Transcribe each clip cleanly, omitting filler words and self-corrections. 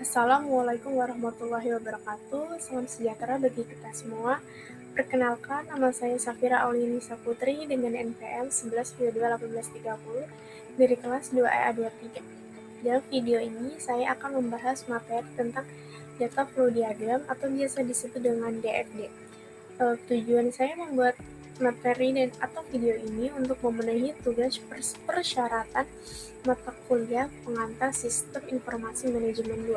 Assalamualaikum warahmatullahi wabarakatuh. Salam sejahtera bagi kita semua. Perkenalkan, nama saya Safira Auliani Saputri dengan NPM 11.22.1830 dari kelas 2EA23. Dalam video ini, saya akan membahas materi tentang data flow diagram atau biasa disebut dengan DFD. Tujuan saya membuat materi dan atau video ini untuk memenuhi tugas persyaratan mata kuliah pengantar Sistem Informasi Manajemen 2.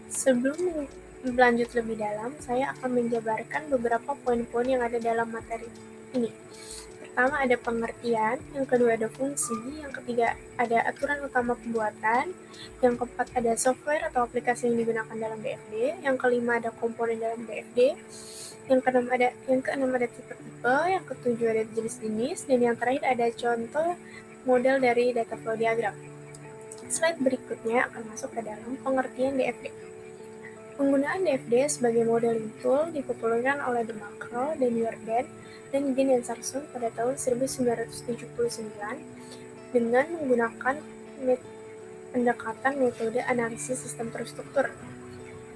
Sebelum berlanjut lebih dalam, saya akan menjabarkan beberapa poin-poin yang ada dalam materi ini. Pertama ada pengertian, yang kedua ada fungsi, yang ketiga ada aturan utama pembuatan, yang keempat ada software atau aplikasi yang digunakan dalam DFD, yang kelima ada komponen dalam DFD, yang keenam ada tipe-tipe, yang ketujuh ada jenis-jenis, dan yang terakhir ada contoh model dari data flow diagram. Slide berikutnya akan masuk ke dalam pengertian DFD. Penggunaan DFD sebagai modeling tool dipopulerkan oleh De Macro dan Jordan dan Ginn dan Sarson pada tahun 1979 dengan menggunakan pendekatan metode analisis sistem terstruktur.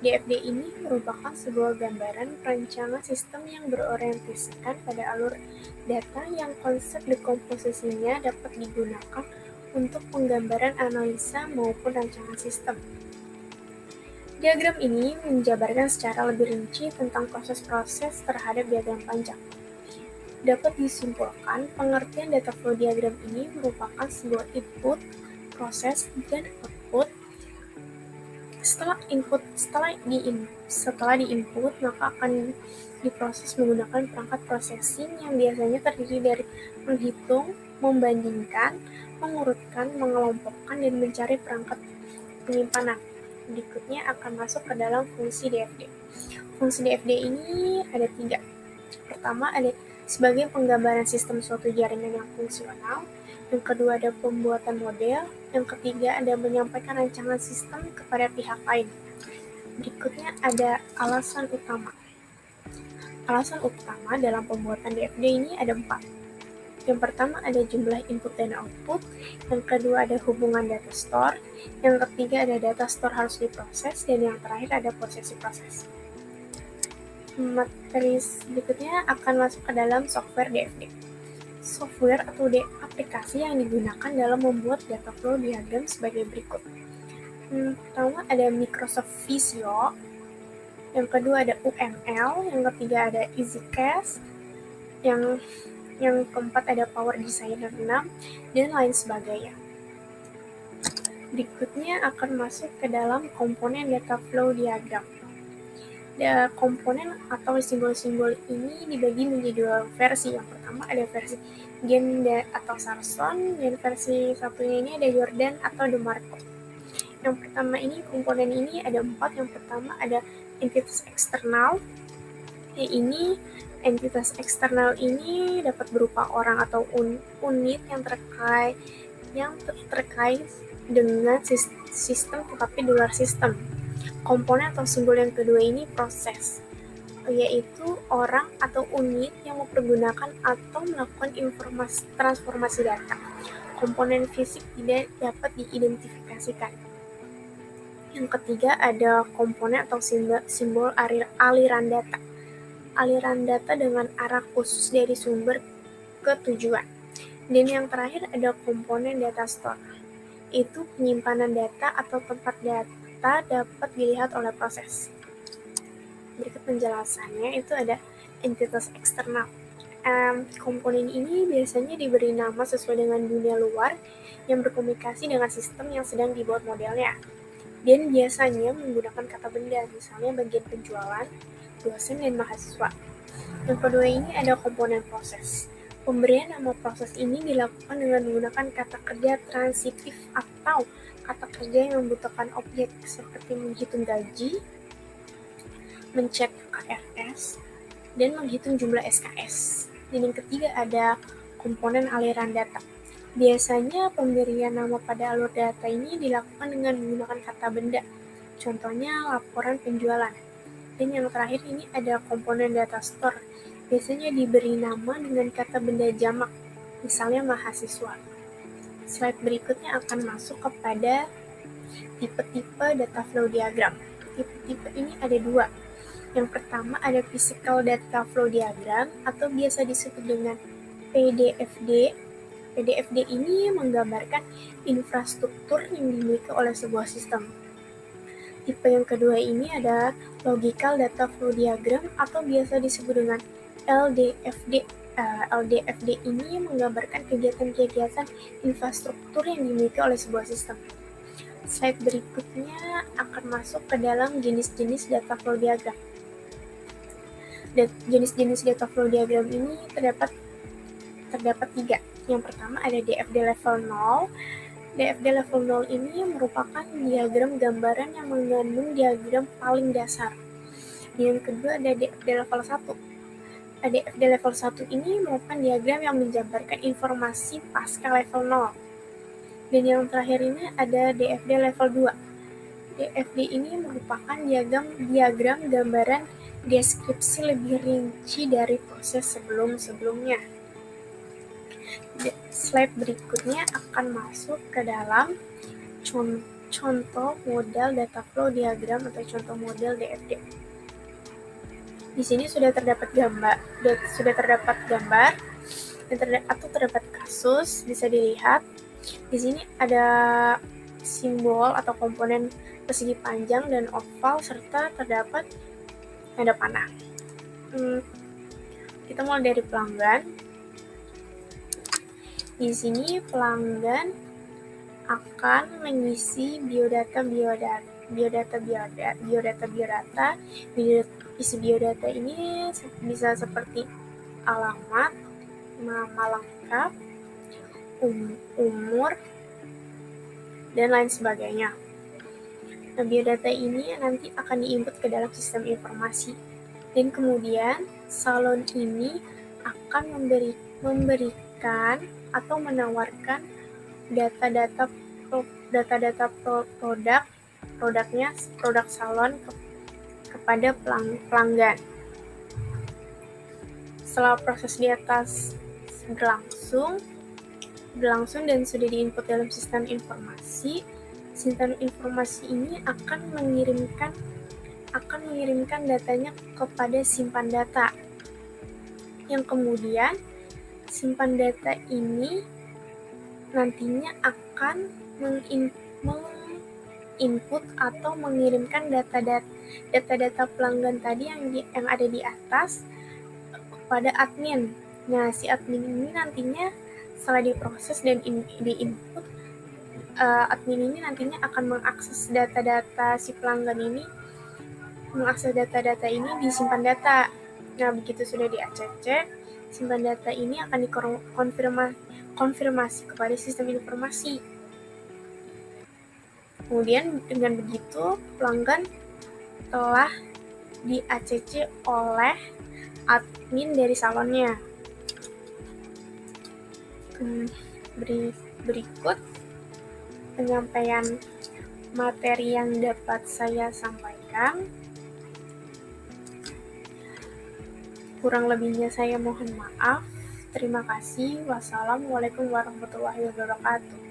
DFD ini merupakan sebuah gambaran perancangan sistem yang berorientasikan pada alur data yang konsep dekomposisinya dapat digunakan untuk penggambaran analisa maupun rancangan sistem. Diagram ini menjabarkan secara lebih rinci tentang proses-proses terhadap diagram panjang. Dapat disimpulkan, pengertian data flow diagram ini merupakan sebuah input, proses, dan output. Setelah diinput, maka akan diproses menggunakan perangkat processing yang biasanya terdiri dari menghitung, membandingkan, mengurutkan, mengelompokkan, dan mencari perangkat penyimpanan. Berikutnya akan masuk ke dalam fungsi DFD. Fungsi DFD ini ada 3. Pertama ada sebagai penggambaran sistem suatu jaringan yang fungsional. Yang kedua ada pembuatan model. Yang ketiga ada menyampaikan rancangan sistem kepada pihak lain. Berikutnya ada alasan utama. Alasan utama dalam pembuatan DFD ini ada 4. Yang pertama ada jumlah input dan output, yang kedua ada hubungan data store, yang ketiga ada data store harus diproses, dan yang terakhir ada prosesi proses. Materi berikutnya akan masuk ke dalam software DFD. Software atau aplikasi yang digunakan dalam membuat data flow diagram sebagai berikut. Pertama ada Microsoft Visio, yang kedua ada UML, yang ketiga ada EasyCast, yang keempat ada Power Designer 6, dan lain sebagainya. Berikutnya akan masuk ke dalam komponen data flow diagram. Komponen atau simbol-simbol ini dibagi menjadi 2 versi. Yang pertama ada versi Ginn atau Sarson, dan versi satunya ini ada Jordan atau De Marco. Yang pertama ini, komponen ini ada 4. Yang pertama ada entitas eksternal. Entitas eksternal ini dapat berupa orang atau unit yang terkait dengan sistem tetapi di luar sistem. Komponen atau simbol yang kedua ini proses, yaitu orang atau unit yang mempergunakan atau melakukan transformasi data. Komponen fisik tidak dapat diidentifikasikan. Yang ketiga ada komponen atau simbol aliran data. Aliran data dengan arah khusus dari sumber ke tujuan. Dan yang terakhir ada komponen data store. Itu penyimpanan data atau tempat data dapat dilihat oleh proses. Berikut penjelasannya itu ada entitas eksternal. Komponen ini biasanya diberi nama sesuai dengan dunia luar yang berkomunikasi dengan sistem yang sedang dibuat modelnya. Dan biasanya menggunakan kata benda, misalnya bagian penjualan, dosen, dan mahasiswa. Yang kedua ini ada komponen proses. Pemberian nama proses ini dilakukan dengan menggunakan kata kerja transitif atau kata kerja yang membutuhkan objek seperti menghitung gaji, mencek KRS, dan menghitung jumlah SKS. Dan yang ketiga ada komponen aliran data. Biasanya pemberian nama pada alur data ini dilakukan dengan menggunakan kata benda. Contohnya laporan penjualan. Dan yang terakhir ini ada komponen data store. Biasanya diberi nama dengan kata benda jamak, misalnya mahasiswa. Slide berikutnya akan masuk kepada Tipe-tipe data flow diagram. Tipe-tipe ini ada dua. Yang pertama ada physical data flow diagram atau biasa disebut dengan PDFD. PDFD ini menggambarkan infrastruktur yang dimiliki oleh sebuah sistem. Tipe yang kedua ini ada logical data flow diagram atau biasa disebut dengan LDFD. LDFD ini menggambarkan kegiatan-kegiatan infrastruktur yang dimiliki oleh sebuah sistem. Slide berikutnya akan masuk ke dalam jenis-jenis data flow diagram. Jenis-jenis data flow diagram ini terdapat 3. Yang pertama ada DFD level 0. DFD level 0 ini merupakan diagram gambaran yang mengandung diagram paling dasar. Yang kedua ada DFD level 1. DFD level 1 ini merupakan diagram yang menjabarkan informasi pasca level 0. Dan yang terakhir ini ada DFD level 2. DFD ini merupakan diagram gambaran deskripsi lebih rinci dari proses sebelum-sebelumnya. Slide berikutnya akan masuk ke dalam contoh model data flow diagram atau contoh model DFD. Di sini sudah terdapat gambar atau terdapat kasus, bisa dilihat. Di sini ada simbol atau komponen persegi panjang dan oval serta terdapat tanda panah. Kita mulai dari pelanggan. Di sini pelanggan akan mengisi biodata. Isi biodata ini bisa seperti alamat, nama lengkap, umur, dan lain sebagainya. Nah, biodata ini nanti akan diinput ke dalam sistem informasi. Dan kemudian salon ini akan memberikan atau menawarkan data-data produk salon kepada pelanggan. Setelah proses di atas berlangsung dan sudah diinput dalam sistem informasi ini akan mengirimkan datanya kepada simpan data, yang kemudian simpan data ini nantinya akan menginput atau mengirimkan data-data pelanggan tadi yang ada di atas kepada admin. Nah, si admin ini nantinya setelah diproses dan diinput, admin ini nantinya akan mengakses data-data si pelanggan ini, disimpan data. Nah, begitu sudah di ACC, simpan data ini akan dikonfirmasi kepada sistem informasi. Kemudian dengan begitu pelanggan telah di ACC oleh admin dari salonnya. Berikut penyampaian materi yang dapat saya sampaikan. Kurang lebihnya saya mohon maaf. Terima kasih. Wassalamualaikum warahmatullahi wabarakatuh.